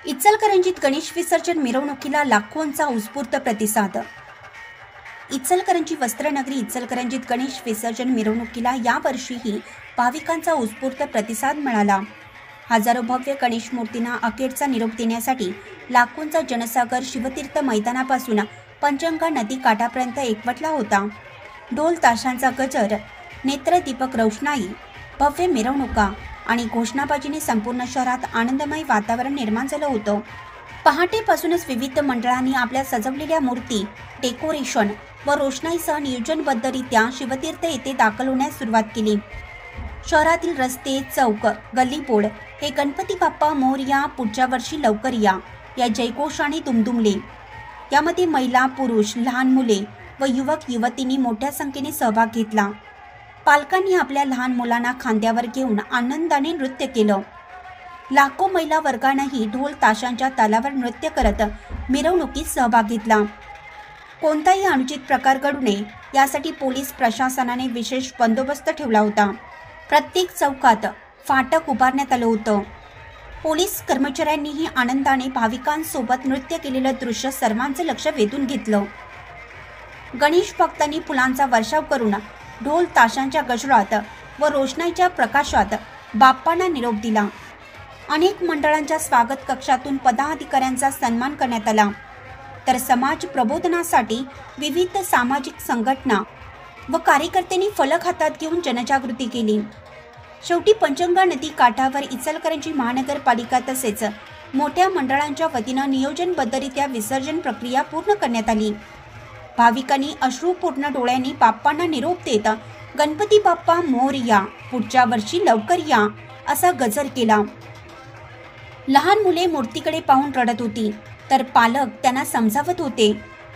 इचलकरंजीत गणेश विसर्जन मिरवणुकीला लाखोंचा उत्स्फूर्त प्रतिसाद। इचलकरंजी वस्त्रनगरी इचलकरंजीत गणेश विसर्जन मिरवणुकीला यावर्षीही भाविकांचा उत्स्फूर्त प्रतिसाद मिळाला। हजारो भव्य गणेश मूर्तींना अखेरचा निरोप देण्यासाठी लाखोंचा जनसागर शिवतीर्थ मैदानापासून पंचगंगा नदी काठापर्यंत एकवटला होता। ढोल ताशांचा गजर, नेत्रदीपक रोषणाई, भव्य मिरवणुका आणि घोषणाबाजीने संपूर्ण शहरात आनंदमय वातावरण निर्माण झालं होतं। पहाटेपासूनच विविध मंडळांनी आपल्या सजवलेल्या मूर्ती, डेकोरेशन व रोषणाईसह नियोजनबद्धरित्या शिवतीर्थ येथे दाखल होण्यास सुरुवात केली। शहरातील रस्ते, चौक, गल्लीबोळ हे गणपती बाप्पा मोरया, पुढच्या वर्षी लवकर या जयघोषाने दुमदुमले। यामध्ये महिला, पुरुष, लहान मुले व युवक युवतींनी मोठ्या संख्येने सहभाग घेतला। पालकांनी आपल्या लहान मुलांना खांद्यावर घेऊन आनंदाने नृत्य केलं। लाखो महिला वर्गानेही ढोल ताशांच्या तालावर नृत्य करत मिरवणुकीत सहभाग घेतला। कोणताही अनुचित प्रकार घडू नये यासाठी पोलीस प्रशासनाने विशेष बंदोबस्त ठेवला होता। प्रत्येक चौकात फाटक उभारण्यात आलं होतं। पोलीस कर्मचाऱ्यांनीही आनंदाने भाविकांसोबत नृत्य केलेलं दृश्य सर्वांचं लक्ष वेधून घेतलं। गणेश भक्तांनी फुलांचा वर्षाव करून ढोल ताशांच्या गजरात व रोषणाईच्या प्रकाशात बाप्पांना निरोप दिला। अनेक मंडळांच्या स्वागत कक्षातून पदाधिकाऱ्यांचा सन्मान करण्यात आला, तर समाज प्रबोधनासाठी विविध सामाजिक संघटना व कार्यकर्त्यांनी फलक हातात घेऊन जनजागृती केली। शेवटी पंचगंगा नदी काठावर इचलकरंजी महानगरपालिका तसेच मोठ्या मंडळांच्या वतीनं नियोजनबद्धरित्या विसर्जन प्रक्रिया पूर्ण करण्यात आली। भाविकांनी अश्रुपूर्ण डोळ्यांनी बाप्पांना निरोप देत गणपती बाप्पा मोरया, पुढच्या वर्षी लवकर या असा गजर केला। लहान मुले मूर्तीकडे पाहून रडत होती, तर पालक त्यांना समजावत होते।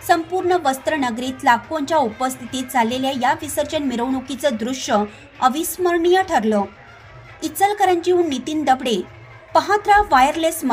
संपूर्ण वस्त्रनगरीत लाखोंच्या उपस्थितीत झालेल्या या विसर्जन मिरवणुकीचं दृश्य अविस्मरणीय ठरलं। इचलकरंजीहून नितीन दबडे, पाहत रहा वायरलेस।